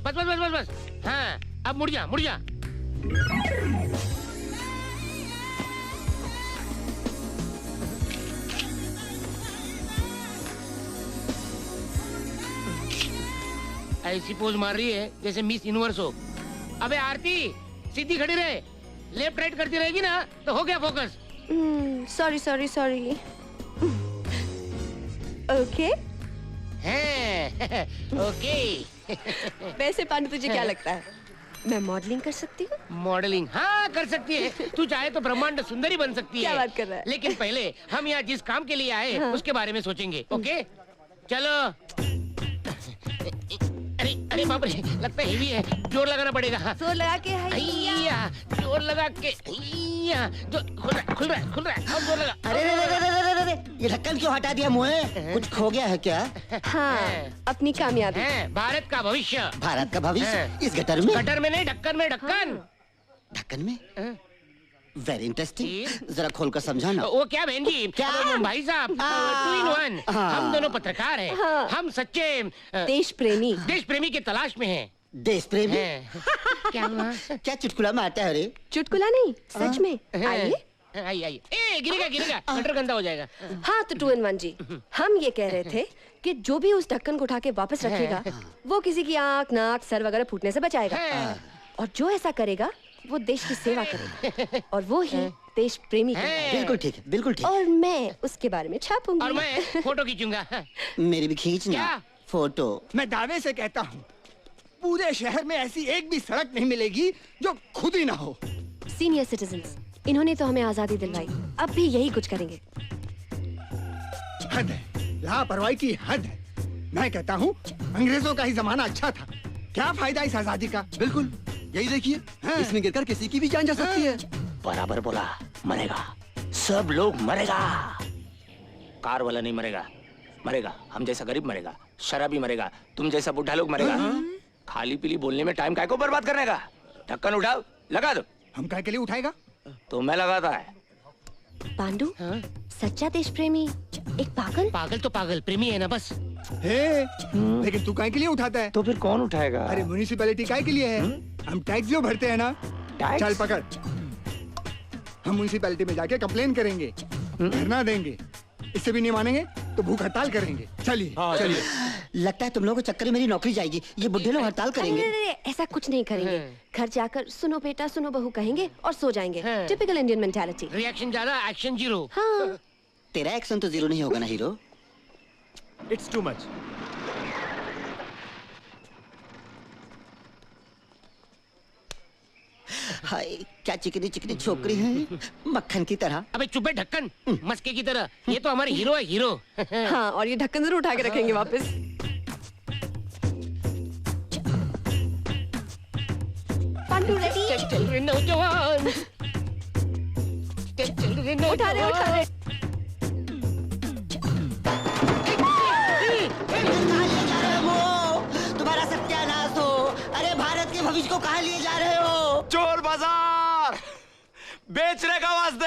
बस बस बस बस बस। हाँ अब मुड़ जा मुड़ जा। ऐसी पोज मार रही है जैसे मिस यूनिवर्स हो। अबे आरती सीधी खड़ी रहे, लेफ्ट राइट करती रहेगी ना तो हो गया focus. Sorry sorry sorry. Okay okay. वैसे पांडु तुझे क्या लगता है, मैं मॉडलिंग कर सकती हूँ? मॉडलिंग हाँ कर सकती है, तू चाहे तो ब्रह्मांड सुंदरी बन सकती है। क्या बात कर रहा है? लेकिन पहले हम यहाँ जिस काम के लिए आए उसके बारे में सोचेंगे। ओके चलो। अरे अरे बाप रे, लगता है हेवी है, जोर लगाना पड़ेगा। जोर लगा के जोर लगा के जो खुल रहा है अब जोर लगा। अरे ये ढक्कन क्यों हटा दिया मुँह? कुछ खो गया है क्या? हाँ अपनी कामयाबी। भारत का भविष्य। भारत का भविष्य इस गटर में? गटर में नहीं, ढक्कन में। ढक्कन ढक्कन में? वेरी इंटरेस्टिंग, जरा खोल कर समझाना। वो क्या बहन जी, क्या? भाई साहब 2 in 1। हम दोनों पत्रकार हैं। हम सच्चे देश प्रेमी की तलाश में हैं। देश प्रेमी? क्या हुआ? क्या चुटकुला मारता है रे? चुटकुला नहीं, सच में। आइए आइए। ए गिरेगा गटर गंदा हो जाएगा। हाँ तो 2 in 1 जी। हम ये कह रहे थे कि जो भी उस ढक्कन को उठा के वापस रखेगा वो किसी की आँख नाक सर वगैरह फूटने से बचाएगा, और जो ऐसा करेगा वो देश की सेवा करेगा, और वो ही देश प्रेमी है। बिल्कुल ठीक है, बिल्कुल ठीक। और मैं उसके बारे में छापूंगी। और मैं फोटो खींचूंगा। मेरी भी खींचना फोटो। मैं दावे से कहता हूँ पूरे शहर में ऐसी एक भी सड़क नहीं मिलेगी जो खुद ही ना हो। सीनियर सिटीजन्स, इन्होंने तो हमें आजादी दिलवाई, अब भी यही कुछ करेंगे। हद है, लापरवाही की हद है। मैं कहता हूँ अंग्रेजों का ही जमाना अच्छा था। क्या फायदा इस आजादी का? बिल्कुल यही देखिए, इसमें गिरकर किसी की भी जान जा सकती है। बराबर बोला, मरेगा, सब लोग मरेगा। कार वाला नहीं मरेगा, मरेगा हम जैसा गरीब मरेगा, शराबी मरेगा, तुम जैसा बुढ़ा लोग मरेगा। खाली पीली बोलने में टाइम काय को बर्बाद करने का? ढक्कन उठाओ, लगा दो। हम काय के लिए उठाएगा? तो मैं लगाता है। पांडु सच्चा देश प्रेमी एक पागल तो पागल प्रेमी है ना बस। लेकिन तू काय के लिए उठाता है? तो फिर कौन उठाएगा? अरे म्युनिसिपैलिटी काय के लिए है? हम टैक्स जो भरते हैं ना। चल पकड़, हम म्युनिसिपैलिटी में जाके कंप्लेन करेंगे, धरना देंगे। इससे भी नहीं मानेंगे तो भूख हड़ताल करेंगे। चलिए चलिए। लगता है तुम लोगों को चक्कर में मेरी नौकरी जाएगी। ये बुढ़े लोग हड़ताल करेंगे। अरे ऐसा कुछ नहीं करेंगे। घर जाकर सुनो बेटा सुनो बहू कहेंगे और सो जाएंगे। Typical Indian mentality. रिएक्शन ज्यादा, एक्शन जीरो। हाँ। तेरा एक्शन तो जीरो नहीं होगा ना हीरो। It's too much. हाय क्या चिकनी चिकनी छोकरी है, मक्खन की तरह। अबे चुप है ढक्कन, मस्के की तरह। ये तो हमारे हीरो है, हीरो। हाँ और ये ढक्कन जरूर उठा के रखेंगे वापस। पांडु रेडी? चल रे नौजवान, चल रे नौजवान। उठा रहे। तुम्हारा सत्यानाश हो। अरे भारत के भविष्य को कहाँ लिए जा रहे हो? चोर बाजार बेचने का वास्ते।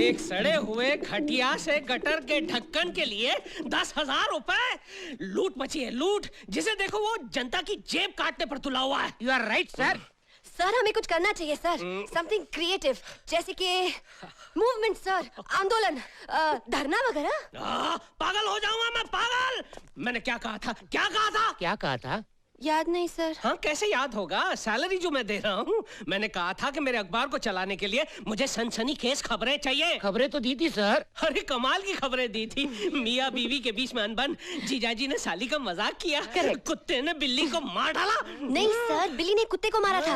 एक सड़े हुए खटिया से गटर के ढक्कन के लिए 10,000 रुपए लूट मची है, लूट। जिसे देखो वो जनता की जेब काटने पर तुला हुआ है। You are right sir. Sir हमें कुछ करना चाहिए सर, समथिंग क्रिएटिव, जैसे कि मूवमेंट सर, आंदोलन, धरना वगैरह। पागल हो जाऊंगा मैं, पागल। मैंने क्या कहा था? याद नहीं सर। हाँ कैसे याद होगा, सैलरी जो मैं दे रहा हूँ। मैंने कहा था कि मेरे अखबार को चलाने के लिए मुझे सनसनीखेज खबरें चाहिए। खबरें तो दी थी सर। अरे कमाल की खबरें दी थी। मियाँ बीवी के बीच में अनबन, जीजाजी ने साली का मजाक किया, कुत्ते ने बिल्ली को मार डाला। नहीं सर, बिल्ली ने कुत्ते को मारा था।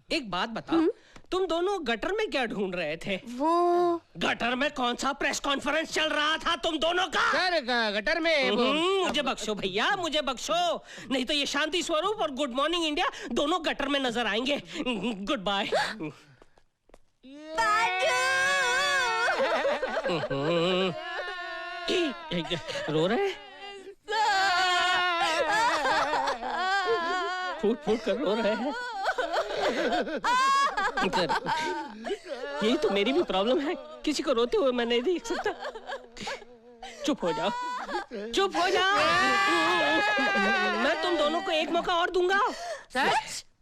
एक बात बताओ, तुम दोनों गटर में क्या ढूंढ रहे थे? वो गटर में कौन सा प्रेस कॉन्फ्रेंस चल रहा था तुम दोनों का? सर गटर में मुझे बख्शो भैया, मुझे बख्शो, नहीं तो ये शांति स्वरूप और गुड मॉर्निंग इंडिया दोनों गटर में नजर आएंगे। Good bye. रो रहे? फूट फूट कर रो रहे हैं। यही तो मेरी भी प्रॉब्लम है, किसी को रोते हुए मैं नहीं देख सकता। चुप हो जाओ, चुप हो जाओ। मैं तुम दोनों को एक मौका और दूंगा। सर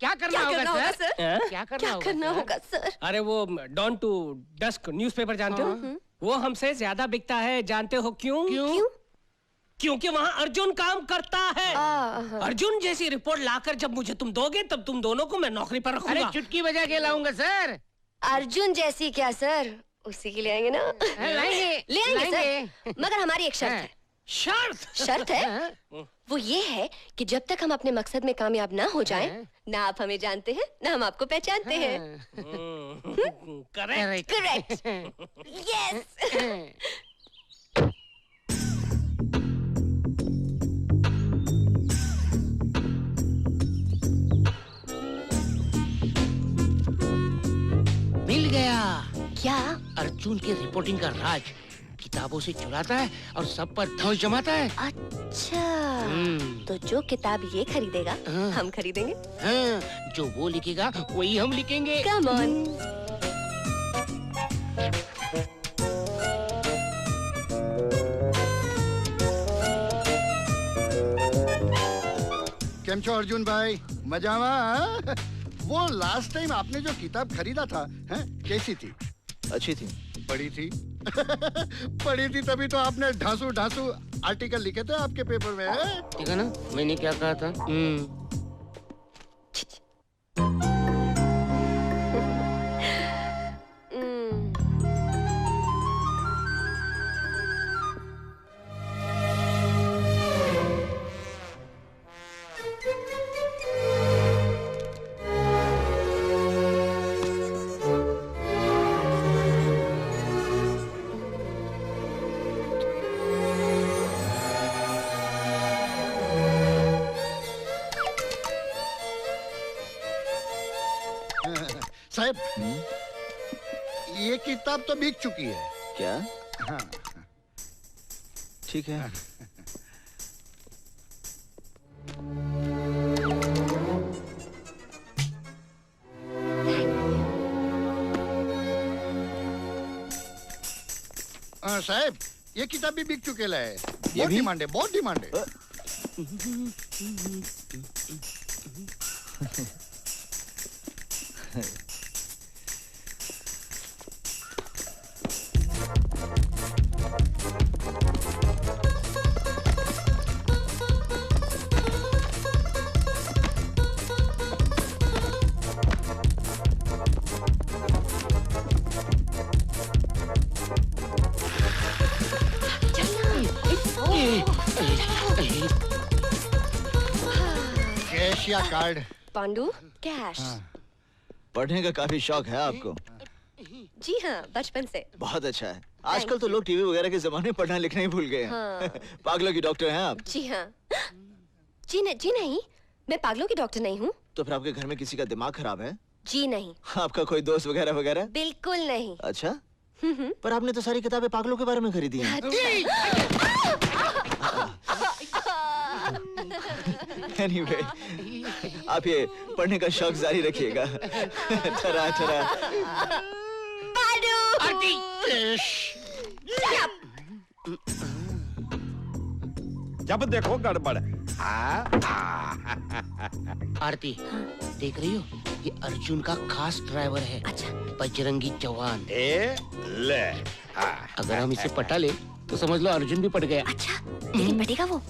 क्या करना होगा सर? हाँ? क्या क्या करना होगा सर? अरे वो डॉन टू डस्क न्यूज़पेपर जानते हो? वो हमसे ज्यादा बिकता है, जानते हो क्यों? क्यों? क्योंकि वहाँ अर्जुन काम करता है। हाँ। अर्जुन जैसी रिपोर्ट लाकर जब मुझे तुम दोगे तब तुम दोनों को मैं नौकरी पर अरे रखूंगा। चुटकी बजा के लाऊंगा सर। अर्जुन जैसी क्या सर? उसी के लिए आएंगे ना? लाएंगे, ले आएंगे लाएंगे। सर, मगर हमारी एक शर्त है। शर्त? शर्त है वो ये है कि जब तक हम अपने मकसद में कामयाब ना हो जाएं, ना आप हमें जानते हैं ना हम आपको पहचानते हैं। करेक्ट। करेक्ट। यस। मिल गया। क्या? अर्जुन की रिपोर्टिंग का राज किताबों से चुराता है और सब पर धौंस जमाता है। अच्छा, तो जो किताब ये खरीदेगा हम खरीदेंगे। हाँ, जो वो लिखेगा वही हम लिखेंगे। Come on. केम छो अर्जुन भाई, मजामा? वो लास्ट टाइम आपने जो किताब खरीदा था, हैं, कैसी थी? अच्छी थी। पढ़ी थी? पढ़ी थी तभी तो आपने ढांसू ढांसू आर्टिकल लिखे थे आपके पेपर में, हैं? ठीक है ना? मैंने क्या कहा था? साहब, ये किताब तो बिक चुकी है। क्या? हाँ। ठीक है। साहब, ये किताब भी बिक चुकेला है। ये बहुत भी? डिमांड है, बहुत डिमांड है। कैश या कार्ड? पांडु, कैश। पढ़ने का काफी शौक है आपको? जी हाँ, बचपन से। बहुत अच्छा है। आजकल तो लोग टीवी वगैरह के जमाने में पढ़ना लिखना ही भूल गए हैं। हाँ। पागलों की डॉक्टर हैं आप? जी हाँ। जी नहीं, मैं पागलों की डॉक्टर नहीं हूँ। तो फिर आपके घर में किसी का दिमाग खराब है? जी नहीं। आपका कोई दोस्त वगैरह वगैरह? बिल्कुल नहीं। अच्छा, पर आपने तो सारी किताबें पागलों के बारे में खरीदी हैं। Anyway, आप ये पढ़ने का शौक जारी रखिएगा। ठरा ठरा। जब देखो गड़बड़। आरती, देख रही हो? ये अर्जुन का खास ड्राइवर है। अच्छा। बजरंगी जवान। ए ले। अगर हम इसे पटा ले तो समझ लो अर्जुन भी पट गया। अच्छा, लेकिन पटेगा वो?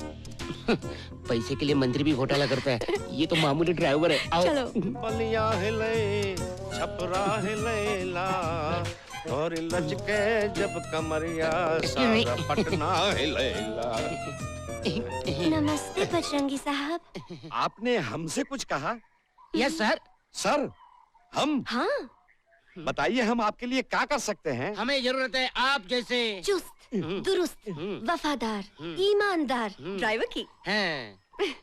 पैसे के लिए मंत्री भी घोटाला करता है। ये तो मामूली ड्राइवर है। आओ। चलो। बलिया हिले, छपरा हिलेला, और लचके जब कमरिया सारा पटना हिलेला। नमस्ते बजरंगी साहब। आपने हमसे कुछ कहा? Yes sir. सर, हम हाँ, बताइए, हम आपके लिए क्या कर सकते हैं? हमें जरूरत है आप जैसे चुस्त, दुरुस्त, वफादार, ईमानदार ड्राइवर की। हैं।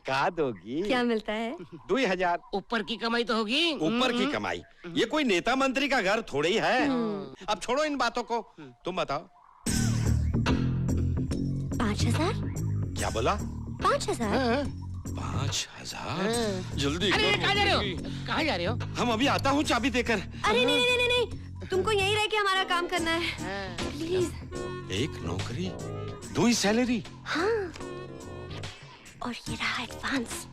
का दोगी? क्या मिलता है? 2000। ऊपर की कमाई तो होगी। ऊपर की कमाई? ये कोई नेता मंत्री का घर थोड़ी है। अब छोड़ो इन बातों को, तुम बताओ। 5000? क्या बोला? 5000? 5000? जल्दी अरे करो। कहाँ जा रहे हो? कहाँ जा रहे हो? हम अभी आता हूँ चाबी देकर। अरे नहीं, तुमको यहीं रह के हमारा काम करना है। प्लीज। एक नौकरी, 2 ही सैलरी। हाँ, और ये रहा एडवांस।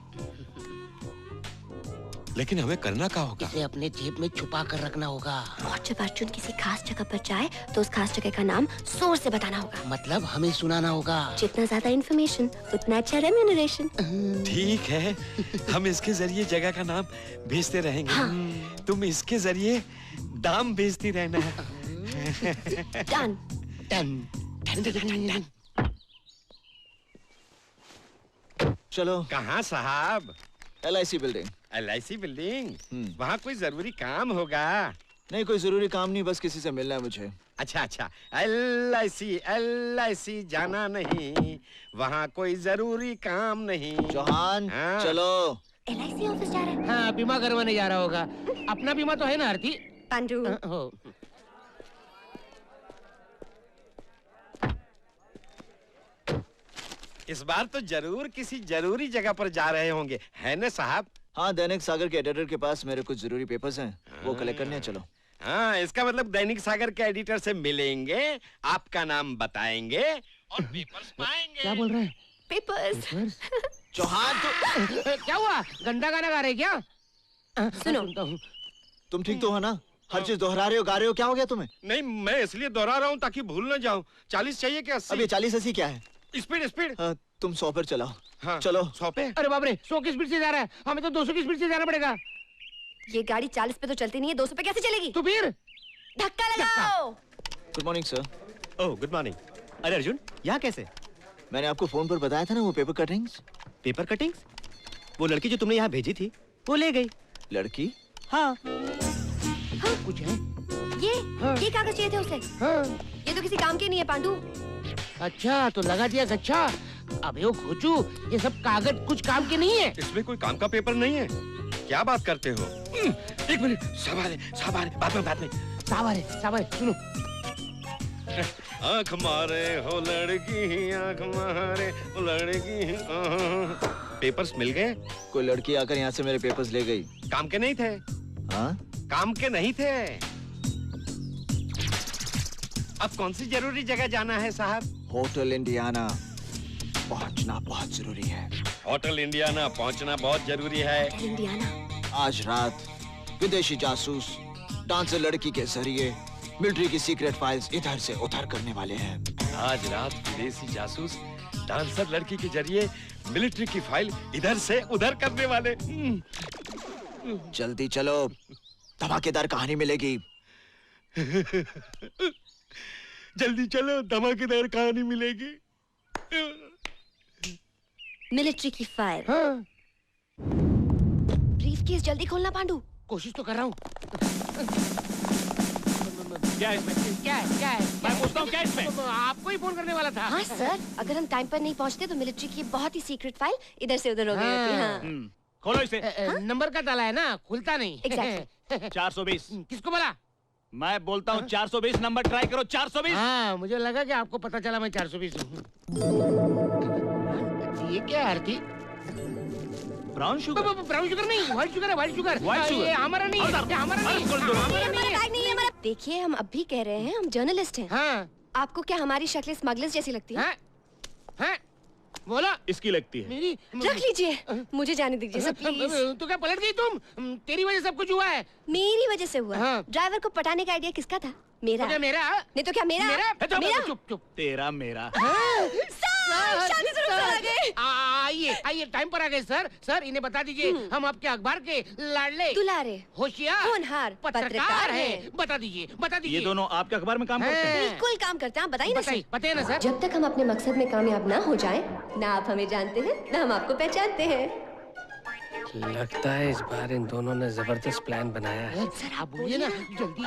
लेकिन हमें करना क्या होगा? इसे अपने जेब में छुपा कर रखना होगा। और जब अर्जुन किसी खास जगह पर जाए तो उस खास जगह का नाम जोर से बताना होगा। मतलब हमें सुनाना होगा। जितना ज्यादा इन्फॉर्मेशन उतना अच्छा रेम्यूनरेशन। ठीक है, हम इसके जरिए जगह का नाम भेजते रहेंगे। हाँ। तुम इसके जरिए दाम भेजती रहना। डन। डन। चलो। कहाँ साहब? LIC building. LIC building? वहाँ कोई जरूरी काम होगा? नहीं, कोई जरूरी काम नहीं, बस किसी से मिलना है मुझे। अच्छा, LIC जाना नहीं, वहाँ कोई जरूरी काम नहीं। चौहान, हाँ। चलो। LIC ऑफिस जा रहा है। हाँ, बीमा करवाने जा रहा होगा। अपना बीमा तो है ना आरती? पांडू। हो। इस बार तो जरूर किसी जरूरी जगह पर जा रहे होंगे, है ना साहब? हाँ, दैनिक सागर के एडिटर के पास मेरे कुछ जरूरी पेपर्स हैं, वो कलेक्ट करने हैं। चलो। हाँ, इसका मतलब दैनिक सागर के एडिटर से मिलेंगे, आपका नाम बताएंगे और पेपर्स पाएंगे। क्या बोल रहे हैं? पेपर्स। चौहान, क्या हुआ? गंदा गाना गा रहे क्या? सुनो, तुम ठीक तो हो ना? हर चीज दोहरा रहे हो, गा रहे हो, क्या हो गया तुम्हें? नहीं, मैं इसलिए दोहरा रहा हूँ ताकि भूल न जाऊँ। 40 चाहिए क्या 80? अब ये 40-80 क्या है? स्पीड। हाँ, तुम 100 पर चलाओ। हाँ, चलो। 100 पे? अरे बाप रे, 100 की स्पीड से जा रहा है। हमें तो 200 की स्पीड से जाना पड़ेगा। ये गाड़ी 40 पे तो चलती नहीं है, 200 पे कैसे चलेगी? तो फिर धक्का लगाओ। Good morning sir. Oh, good morning. अरे अर्जुन, यहाँ कैसे? मैंने आपको फोन पर बताया था ना, वो पेपर कटिंग्स। Paper cuttings? वो लड़की जो तुमने यहाँ भेजी थी, वो ले गई। लड़की? हाँ। कुछ है? ये कागज चाहिए थे उसे। हाँ। ये तो किसी काम के नहीं है पांडू। अच्छा, तो लगा दिया गच्छा। अबे वो घोचू, ये सब कागज कुछ काम के नहीं है। इसमें कोई काम का पेपर नहीं है। क्या बात करते हो? एक मिनट, साबारे, बात में। सावरे, सुनो। आँख मारे हो लड़की, आँख मारे हो लड़की। पेपर्स मिल गए? कोई लड़की आकर यहाँ से मेरे पेपर्स ले गई। काम के नहीं थे? हाँ? काम के नहीं थे। अब कौन सी जरूरी जगह जाना है साहब? होटल इंडियाना पहुंचना बहुत जरूरी है। होटल इंडियाना पहुंचना बहुत जरूरी है। इंडियाना। आज रात विदेशी जासूस डांसर लड़की के जरिए मिलिट्री की सीक्रेट फाइल्स इधर से उधर करने वाले हैं। आज रात विदेशी जासूस डांसर लड़की के जरिए मिलिट्री की फाइल इधर से उधर करने वाले। जल्दी चलो, धमाकेदार कहानी मिलेगी। जल्दी चलो, धमाकेदार कहानी मिलेगी। मिलिट्री की फाइल। हाँ। ब्रीफकेस जल्दी खोलना पांडू। कोशिश तो कर रहा हूँ। क्या है इसमें? क्या है? मैं पूछता हूँ क्या है इसमें? आपको ही फोन करने वाला था। हाँ सर, अगर हम टाइम पर नहीं पहुँचते तो मिलिट्री की बहुत ही सीक्रेट फाइल इधर से उधर हो गई होती। हाँ। खोलो इसे। नंबर का ताला है ना, खुलता नहीं। Exactly. 420। किसको बोला? मैं बोलता हूँ 420 नंबर ट्राई करो। 420। हाँ, मुझे लगा कि आपको पता चला मैं 420 हूँ। ये क्या है Aarti? Brown sugar? Brown sugar नहीं, व्हाइट शुगर है, व्हाइट शुगर। White sugar? ये हमारा नहीं है, ये हमारा नहीं है। देखिए, हम अब भी कह रहे हैं हम जर्नलिस्ट हैं। हाँ। आपको क्या हमारी शक्ल स्मगलर्स जैसी लगती है? हाँ, बोला। इसकी लगती है। मेरी रख लीजिए, मुझे जाने दीजिए सर प्लीज। तो क्या पलट गई तुम? तेरी वजह सब कुछ हुआ है। मेरी वजह से हुआ। हाँ। ड्राइवर को पटाने का आइडिया किसका था? मेरा। तो मेरा? नहीं तो क्या मेरा? मेरा? चुप। तेरा मेरा। सर, शादी से रुक आ गए। आइए, टाइम पर आ गए सर। सर, इन्हें बता दीजिए हम आपके अखबार के लाडले, दुलारे, होशियार, होनहार पत्रकार हैं। बता दीजिए। ये दोनों आपके अखबार में काम करते हैं? बिल्कुल काम करते हैं। आप बताइए ना सर। बताइए ना सर। जब तक हम अपने मकसद में कामयाब ना हो जाएं, ना आप हमें जानते हैं ना हम आपको पहचानते हैं। लगता है इस बार इन दोनों ने जबरदस्त प्लान बनाया है। सर आप बोलिए ना जल्दी।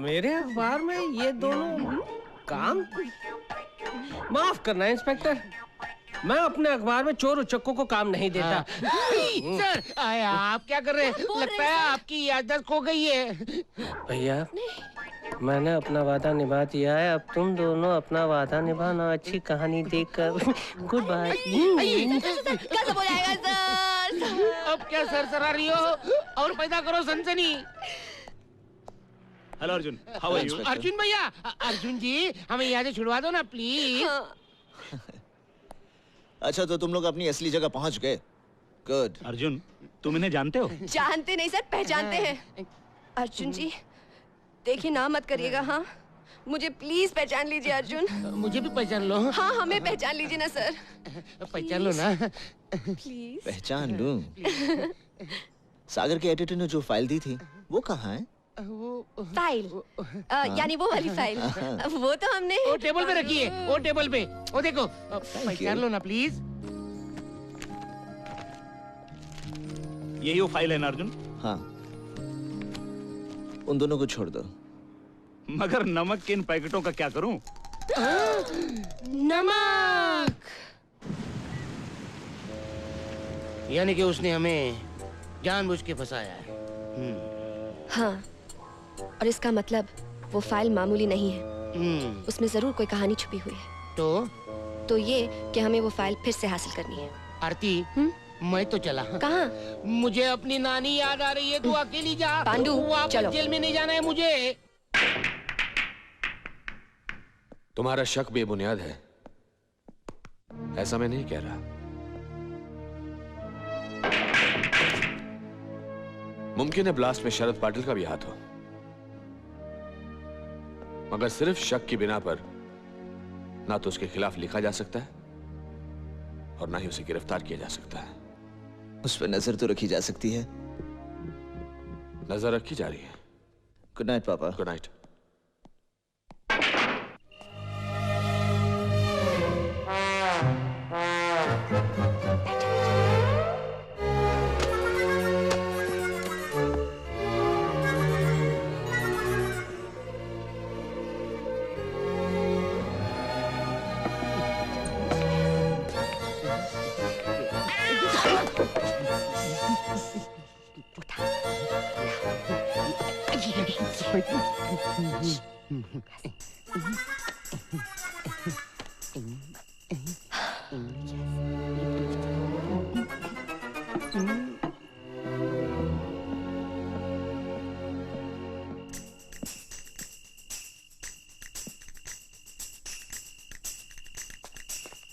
मेरे अखबार में ये दोनों काम? माफ करना इंस्पेक्टर, मैं अपने अखबार में चोर उचक्कों को काम नहीं देता। सर आप क्या कर रहे हैं? लगता है आपकी याददाश्त खो गई है। भैया, मैंने अपना वादा निभा दिया है, अब तुम दोनों अपना वादा निभाना। अच्छी कहानी देखकर गुड बाय। कैसे हो जाएगा सर? अब क्या सरसरा रही हो? और पैदा करो सनसनी। Hello Arjun, how are you? Arjun भैया, अर्जुन जी हमें यहाँ से छुड़वा दो ना प्लीज। अच्छा तो तुम लोग अपनी असली जगह पहुंच गए। गुड। अर्जुन, तुम इन्हें जानते हो? जानते नहीं सर, पहचानते हैं। अर्जुन जी देखिए ना मत करिएगा। हाँ मुझे प्लीज पहचान लीजिए अर्जुन। मुझे भी पहचान लो। हाँ हमें पहचान लीजिए ना सर। पहचान लो ना प्लीज। पहचान लूं। सागर के एडिटर ने जो फाइल दी थी वो कहाँ है? फाइल यानी वो वाली फाइल। वो तो हमने वो टेबल पे रखी है, वो टेबल पे। वो देखो, पहचान लो ना प्लीज। यही वो फाइल है ना अर्जुन? हाँ। उन दोनों को छोड़ दो। मगर नमक के इन पैकेटों का क्या करूं? नमक। यानी कि उसने हमें जानबूझ के फंसाया है। हाँ और इसका मतलब वो फाइल मामूली नहीं है। उसमें जरूर कोई कहानी छुपी हुई है। तो ये कि हमें वो फाइल फिर से हासिल करनी है। आरती, मैं तो चला। कहाँ? मुझे अपनी नानी याद आ रही है, तू अकेली जा। पांडु, वापस चलो। जेल में नहीं जाना है मुझे। तुम्हारा शक बेबुनियाद है, ऐसा मैं नहीं कह रहा। मुमकिन है ब्लास्ट में शरद पाटिल का भी हाथ हो, मगर सिर्फ शक की बिना पर ना तो उसके खिलाफ लिखा जा सकता है और ना ही उसे गिरफ्तार किया जा सकता है। उस पर नजर तो रखी जा सकती है। नजर रखी जा रही है। गुड नाइट पापा। Good night.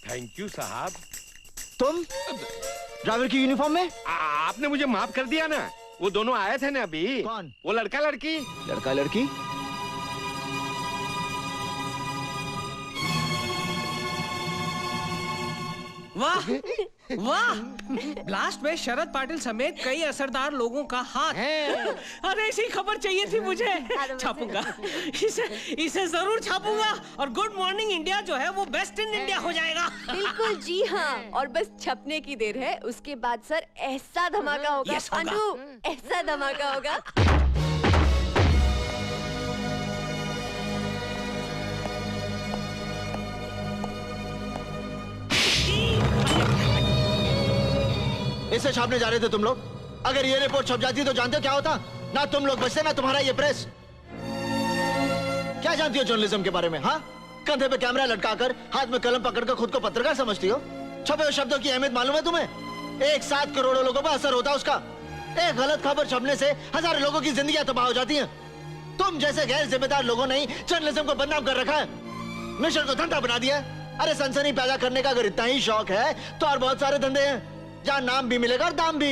थैंक यू साहब। तुम ड्राइवर की यूनिफॉर्म में? आपने मुझे माफ कर दिया ना। वो दोनों आए थे ना अभी। कौन? वो लड़का लड़की। लड़का लड़की? वाह वाह, ब्लास्ट में शरद पाटिल समेत कई असरदार लोगों का हाथ है। अरे ऐसी खबर चाहिए थी मुझे। छापूंगा इसे जरूर छापूंगा और गुड मॉर्निंग इंडिया जो है वो बेस्ट इन इंडिया हो जाएगा। बिल्कुल जी हाँ, और बस छपने की देर है। उसके बाद सर ऐसा धमाका होगा पांडु, ऐसा धमाका होगा। इसे छापने जा रहे थे तुम लोग? अगर ये रिपोर्ट छप जाती तो जानते हो क्या होता? ना तुम लोग बचते ना तुम्हारा ये प्रेस। क्या जानती हो जर्नलिज्म के बारे में? हाँ, कंधे पे कैमरा लटकाकर हाथ में कलम पकड़कर खुद को पत्रकार समझती हो? छपे हुए शब्दों की अहमियत मालूम है तुम्हें? 1 करोड़ लोगों पर असर होता है उसका। एक गलत खबर छपने से हजारों लोगों की जिंदगियां तबाह हो जाती हैं। तुम जैसे गैर जिम्मेदार लोगों ने जर्नलिज्म को बदनाम कर रखा है, मिशन को धंधा बना दिया। अरे सनसनी पैदा करने का अगर इतना ही शौक है तो और बहुत सारे धंधे हैं जहाँ नाम भी मिलेगा और दाम भी।